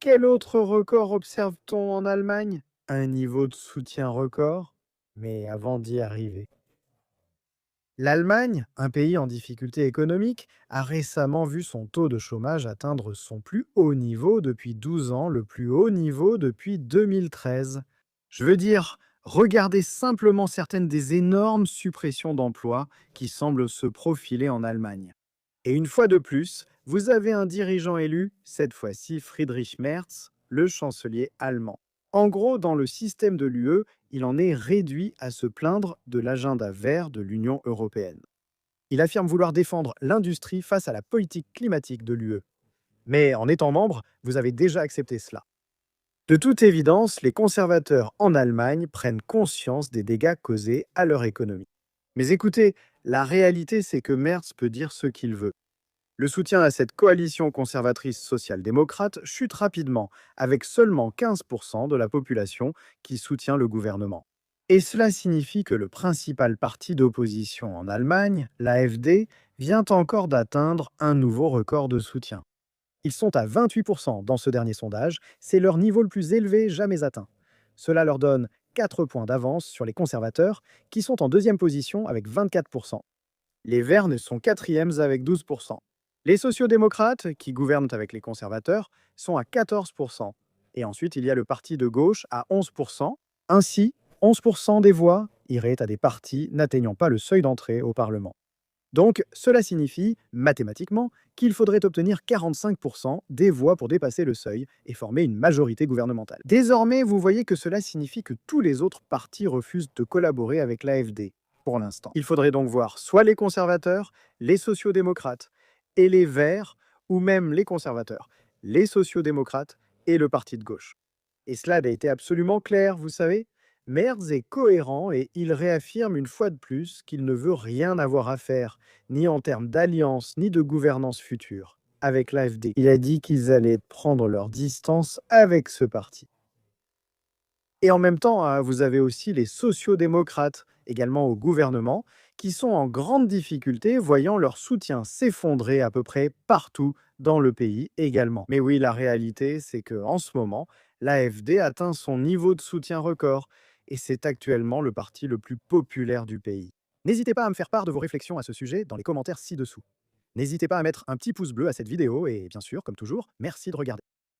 Quel autre record observe-t-on en Allemagne? Un niveau de soutien record? Mais avant d'y arriver. L'Allemagne, un pays en difficulté économique, a récemment vu son taux de chômage atteindre son plus haut niveau depuis 12 ans, le plus haut niveau depuis 2013. Je veux dire, regardez simplement certaines des énormes suppressions d'emplois qui semblent se profiler en Allemagne. Et une fois de plus, vous avez un dirigeant élu, cette fois-ci Friedrich Merz, le chancelier allemand. En gros, dans le système de l'UE, il en est réduit à se plaindre de l'agenda vert de l'Union européenne. Il affirme vouloir défendre l'industrie face à la politique climatique de l'UE. Mais en étant membre, vous avez déjà accepté cela. De toute évidence, les conservateurs en Allemagne prennent conscience des dégâts causés à leur économie. Mais écoutez, la réalité c'est que Merz peut dire ce qu'il veut. Le soutien à cette coalition conservatrice social-démocrate chute rapidement, avec seulement 15% de la population qui soutient le gouvernement. Et cela signifie que le principal parti d'opposition en Allemagne, l'AfD, vient encore d'atteindre un nouveau record de soutien. Ils sont à 28% dans ce dernier sondage, c'est leur niveau le plus élevé jamais atteint. Cela leur donne 4 points d'avance sur les conservateurs, qui sont en deuxième position avec 24%. Les Verts ne sont quatrièmes avec 12%. Les sociodémocrates, qui gouvernent avec les conservateurs, sont à 14%. Et ensuite, il y a le parti de gauche à 11%. Ainsi, 11% des voix iraient à des partis n'atteignant pas le seuil d'entrée au Parlement. Donc, cela signifie, mathématiquement, qu'il faudrait obtenir 45% des voix pour dépasser le seuil et former une majorité gouvernementale. Désormais, vous voyez que cela signifie que tous les autres partis refusent de collaborer avec l'AfD, pour l'instant. Il faudrait donc voir soit les conservateurs, les sociodémocrates et les Verts, ou même les conservateurs, les sociodémocrates et le parti de gauche. Et cela a été absolument clair, vous savez. Merz est cohérent et il réaffirme une fois de plus qu'il ne veut rien avoir à faire, ni en termes d'alliance, ni de gouvernance future, avec l'AfD. Il a dit qu'ils allaient prendre leur distance avec ce parti. Et en même temps, vous avez aussi les sociodémocrates, également au gouvernement, qui sont en grande difficulté, voyant leur soutien s'effondrer à peu près partout dans le pays également. Mais oui, la réalité, c'est qu'en ce moment, l'AfD atteint son niveau de soutien record, et c'est actuellement le parti le plus populaire du pays. N'hésitez pas à me faire part de vos réflexions à ce sujet dans les commentaires ci-dessous. N'hésitez pas à mettre un petit pouce bleu à cette vidéo, et bien sûr, comme toujours, merci de regarder.